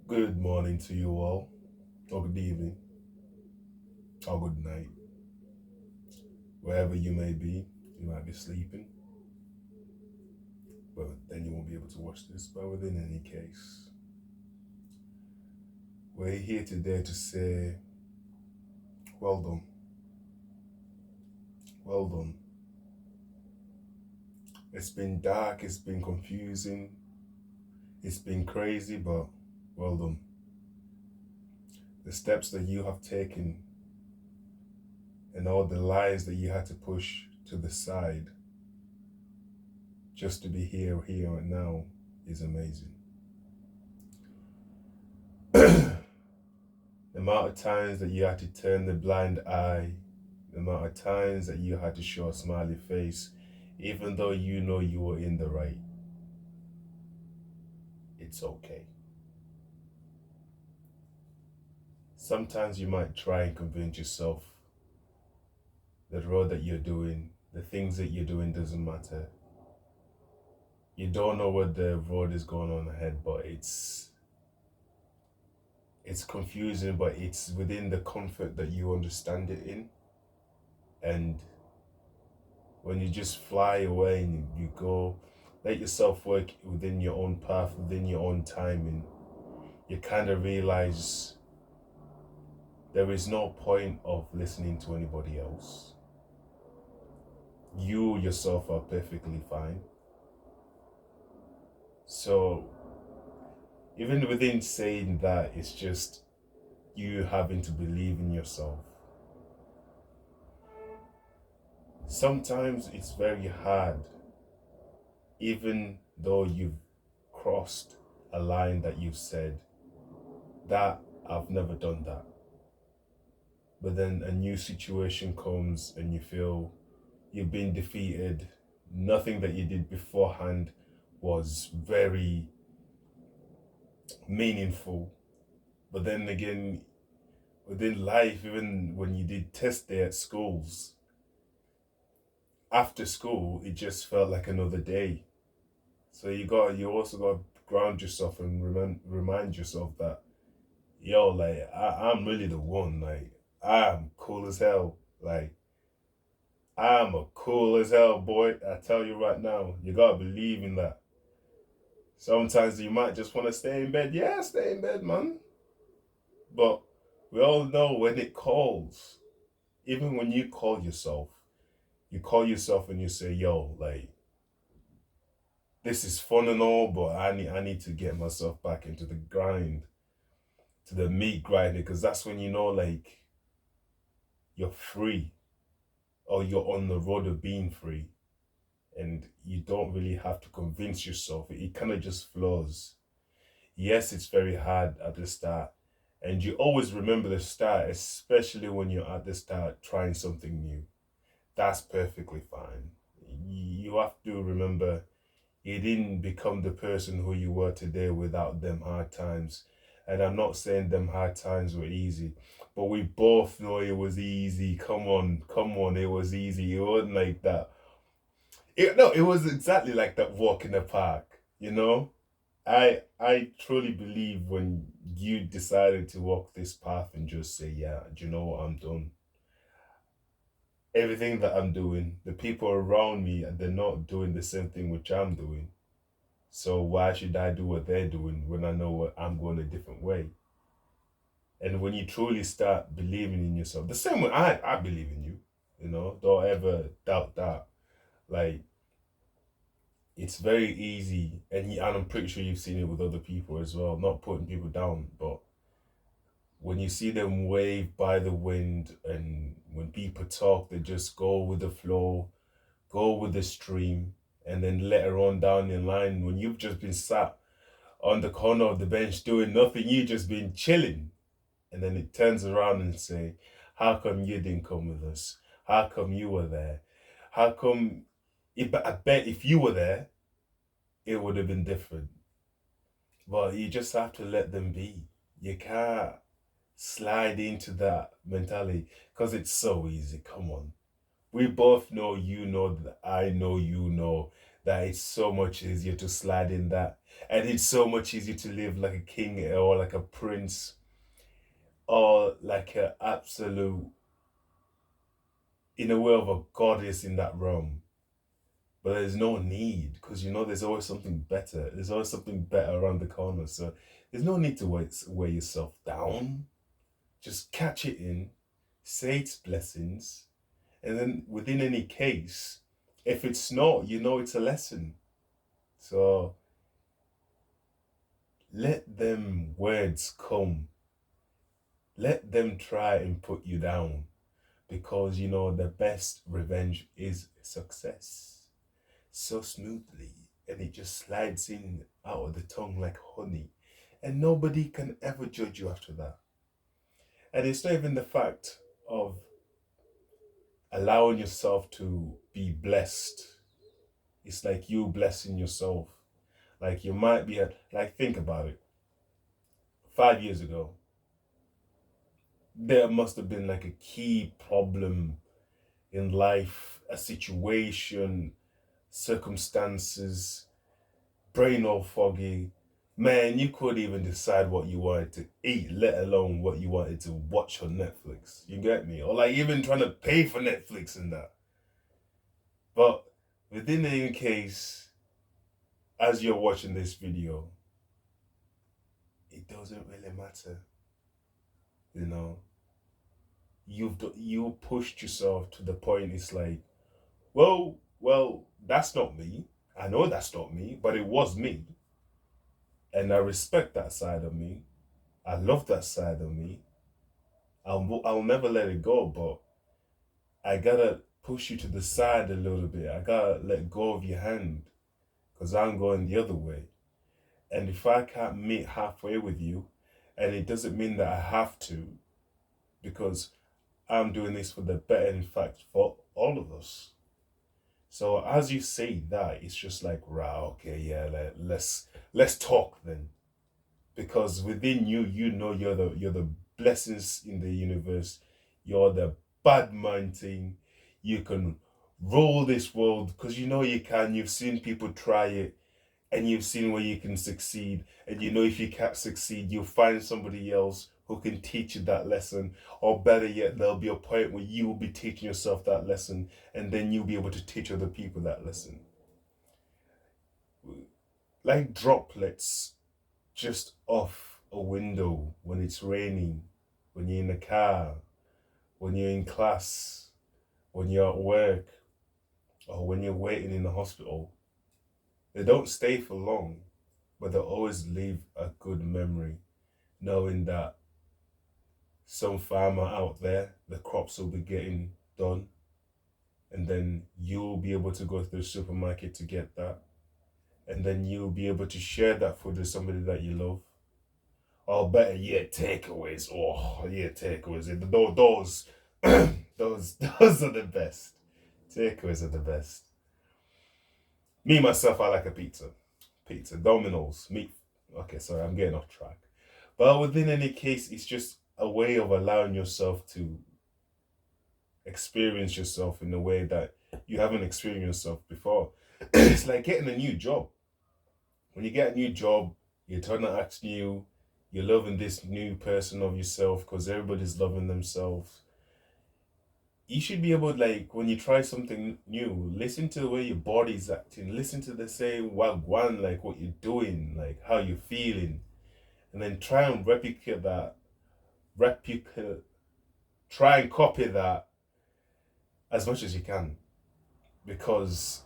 Good morning to you all, or good evening, or good night. Wherever you may be, you might be sleeping, but then you won't be able to watch this. But within any case, we're here today to say, well done, well done. It's been dark, it's been confusing, it's been crazy, but well done. The steps that you have taken and all the lies that you had to push to the side just to be here and now is amazing. The amount of times that you had to turn the blind eye, the amount of times that you had to show a smiley face, even though you know you were in the right, it's okay. Sometimes you might try and convince yourself that the road that you're doing, the things that you're doing doesn't matter. You don't know what the road is going on ahead, but it's confusing, but it's within the comfort that you understand it in. And when you just fly away and you go, let yourself work within your own path, within your own timing, you kind of realize there is no point of listening to anybody else. You yourself are perfectly fine. So even within saying that, it's just you having to believe in yourself. Sometimes it's very hard, even though you've crossed a line that you've said, that I've never done that. But then a new situation comes and you feel you've been defeated. Nothing that you did beforehand was very meaningful. But then again, within life, even when you did test day at schools, after school, it just felt like another day. So you also got to ground yourself and remind yourself that, yo, like, I'm really the one. Like, I'm cool as hell. Like, I'm a cool as hell boy. I tell you right now, you gotta believe in that. Sometimes you might just want to stay in bed. Yeah, stay in bed, man. But we all know when it calls, even when you call yourself and you say, yo, like, this is fun and all, but I need to get myself back into the grind, to the meat grinding, because that's when you know, like, you're free or you're on the road of being free. And you don't really have to convince yourself. It kind of just flows. Yes, it's very hard at the start. And you always remember the start, especially when you're at the start trying something new. That's perfectly fine. You have to remember you didn't become the person who you were today without them hard times. And I'm not saying them hard times were easy, but we both know it was easy. Come on, it was easy. It wasn't like that. No, it was exactly like that walk in the park, you know? I truly believe when you decided to walk this path and just say, yeah, do you know what, I'm done. Everything that I'm doing, the people around me, they're not doing the same thing which I'm doing. So why should I do what they're doing when I know what I'm going a different way? And when you truly start believing in yourself, the same way I believe in you, don't ever doubt that. Like, it's very easy, and I'm pretty sure you've seen it with other people as well. Not putting people down, but when you see them wave by the wind, and when people talk, they just go with the flow, go with the stream, and then later on down the line, when you've just been sat on the corner of the bench doing nothing, you just been chilling, and then it turns around and say, "How come you didn't come with us? How come you were there? How come?" I bet if you were there, it would have been different. But you just have to let them be. You can't slide into that mentality because it's so easy. Come on. We both know, you know, that I know, you know, that it's so much easier to slide in that. And it's so much easier to live like a king or like a prince or like a absolute, in a way of a goddess in that realm. But there's no need because you know there's always something better. There's always something better around the corner. So there's no need to weigh yourself down. Just catch it in, say its blessings, and then within any case, if it's not, you know it's a lesson. So let them words come. Let them try and put you down because you know the best revenge is success. So smoothly, and it just slides in out of the tongue like honey, and nobody can ever judge you after that. And it's not even the fact of allowing yourself to be blessed. It's like you blessing yourself. Like you might be like think about it. 5 years ago, there must have been like a key problem in life, a situation, circumstances, brain all foggy. Man, you couldn't even decide what you wanted to eat, let alone what you wanted to watch on Netflix. You get me? Or like even trying to pay for Netflix and that. But within any case, as you're watching this video, it doesn't really matter. You know, you pushed yourself to the point it's like, well, that's not me. I know that's not me, but it was me. And I respect that side of me. I love that side of me. I'll never let it go, but I gotta push you to the side a little bit. I gotta let go of your hand because I'm going the other way. And if I can't meet halfway with you, and it doesn't mean that I have to, because I'm doing this for the better, in fact, for all of us. So as you say that, it's just like, right, okay, yeah, let's talk then, because within you, you know you're the blessings in the universe. You're the bad mind thing. You can rule this world because you know you can. You've seen people try it, and you've seen where you can succeed. And you know if you can't succeed, you'll find somebody else who can teach you that lesson. Or better yet, there'll be a point where you will be teaching yourself that lesson, and then you'll be able to teach other people that lesson. Like droplets just off a window when it's raining, when you're in the car, when you're in class, when you're at work, or when you're waiting in the hospital. They don't stay for long, but they'll always leave a good memory, knowing that some farmer out there, the crops will be getting done, and then you'll be able to go to the supermarket to get that, and then you'll be able to share that food with somebody that you love. Or better yet, takeaways. Oh, yeah, takeaways. Those are the best. Takeaways are the best. Me myself, I like a pizza. Pizza, Domino's, meat. Okay, sorry, I'm getting off track. But within any case, it's just a way of allowing yourself to experience yourself in a way that you haven't experienced yourself before. It's like getting a new job. When you get a new job, you turn to act new, you're loving this new person of yourself because everybody's loving themselves. You should be able, like, when you try something new, listen to the way your body's acting, listen to the same wagwan, like what you're doing, like how you're feeling, and then try and replicate, try and copy that as much as you can. Because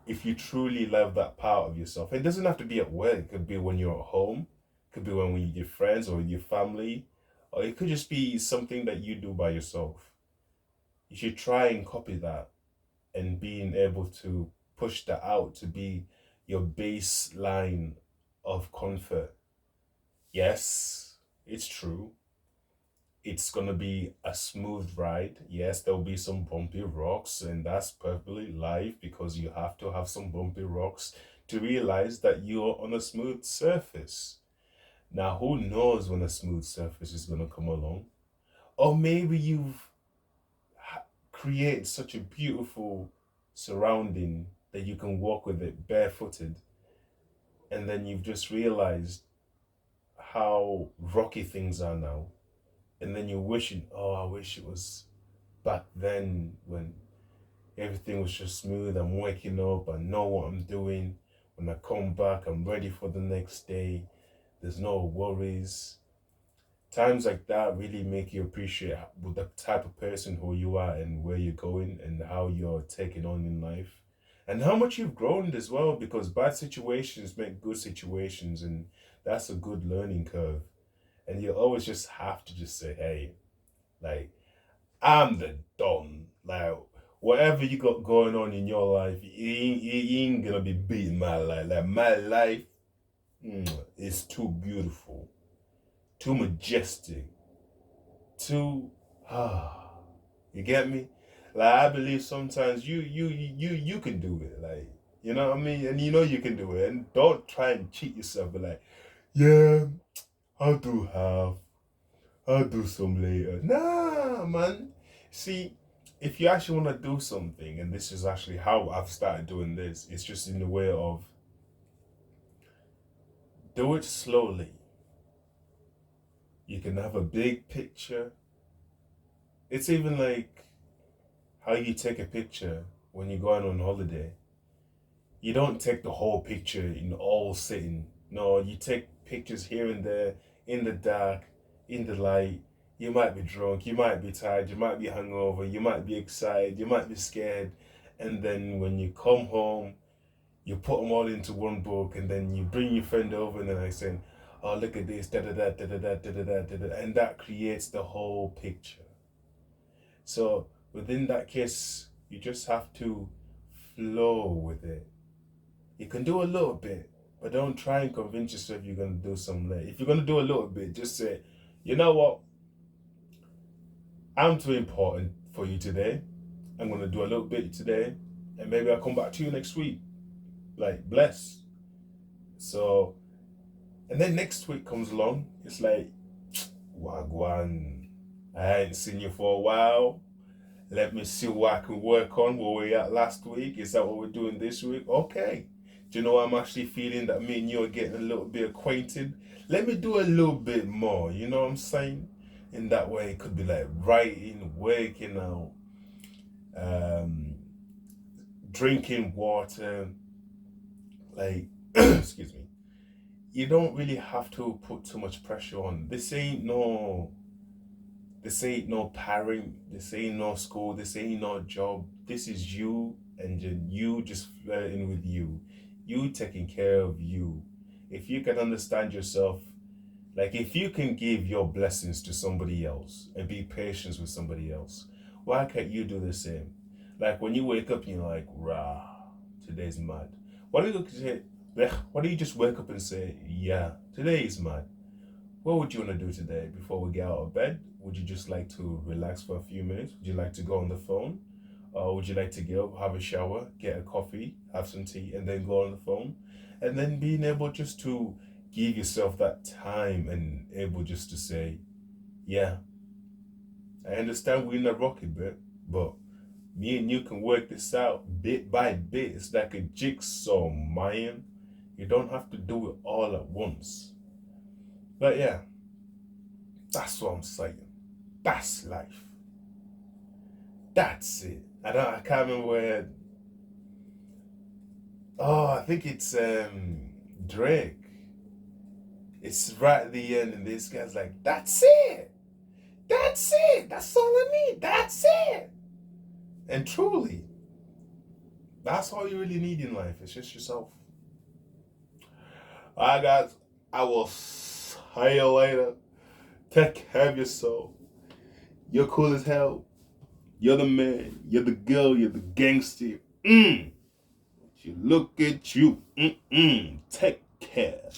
if you truly love that part of yourself, it doesn't have to be at work, it could be when you're at home, it could be when you're with your friends or with your family, or it could just be something that you do by yourself. You should try and copy that and being able to push that out to be your baseline of comfort. Yes, it's true. It's gonna be a smooth ride. Yes, there'll be some bumpy rocks, and that's perfectly life because you have to have some bumpy rocks to realize that you're on a smooth surface. Now, who knows when a smooth surface is gonna come along? Or maybe you've created such a beautiful surrounding that you can walk with it barefooted, and then you've just realized how rocky things are now, and then you're wishing, oh, I wish it was back then when everything was just smooth. I'm waking up, I know what I'm doing. When I come back, I'm ready for the next day. There's no worries. Times like that really make you appreciate the type of person who you are and where you're going and how you're taking on in life. And how much you've grown as well, because bad situations make good situations, and that's a good learning curve. And you always just have to just say, hey, like, I'm the Don. Like, whatever you got going on in your life, you ain't gonna be beating my life. Like, my life is too beautiful, too majestic, too you get me? Like, I believe sometimes you can do it. Like, you know what I mean? And you know you can do it. And don't try and cheat yourself. But like, yeah, I'll do half. I'll do some later. Nah, man. See, if you actually want to do something, and this is actually how I've started doing this, it's just in the way of do it slowly. You can have a big picture. It's even like how you take a picture when you're going on holiday. You don't take the whole picture in all sitting. No, you take pictures here and there, in the dark, in the light. You might be drunk, you might be tired, you might be hungover, you might be excited, you might be scared. And then when you come home, you put them all into one book, and then you bring your friend over, and then I say, oh, look at this, da da da da da da da da da da, and that creates the whole picture. So within that case, you just have to flow with it. You can do a little bit, but don't try and convince yourself you're going to do something late. If you're going to do a little bit, just say, you know what? I'm too important for you today. I'm going to do a little bit today, and maybe I'll come back to you next week. Like, bless. So, and then next week comes along. It's like, Wagwan, I ain't seen you for a while. Let me see what I can work on. Where we at last week? Is that what we're doing this week? Okay. Do you know I'm actually feeling that me and you are getting a little bit acquainted? Let me do a little bit more. You know what I'm saying? In that way, it could be like writing, working out, drinking water. Like, excuse me. You don't really have to put too much pressure on. This ain't no parent, this ain't no school, this ain't no job. This is you, and you just flirting with you. You taking care of you. If you can understand yourself, like if you can give your blessings to somebody else and be patient with somebody else, why can't you do the same? Like when you wake up and you're like, rah, today's mad. Why do you say, why do you just wake up and say, yeah, today is mad? What would you want to do today before we get out of bed? Would you just like to relax for a few minutes? Would you like to go on the phone? Or would you like to get up, have a shower, get a coffee, have some tea, and then go on the phone? And then being able just to give yourself that time and able just to say, yeah, I understand we're in a rocky bit, but me and you can work this out bit by bit. It's like a jigsaw, man. You don't have to do it all at once. But yeah, that's what I'm saying. That's life. That's it. I can't remember where. Oh, I think it's Drake. It's right at the end, and this guy's like, "That's it. That's it. That's all I need. That's it." And truly, that's all you really need in life. It's just yourself. Alright, guys. I will see you later. Take care of yourself. You're cool as hell. You're the man. You're the girl. You're the gangster. You look at you. Take care.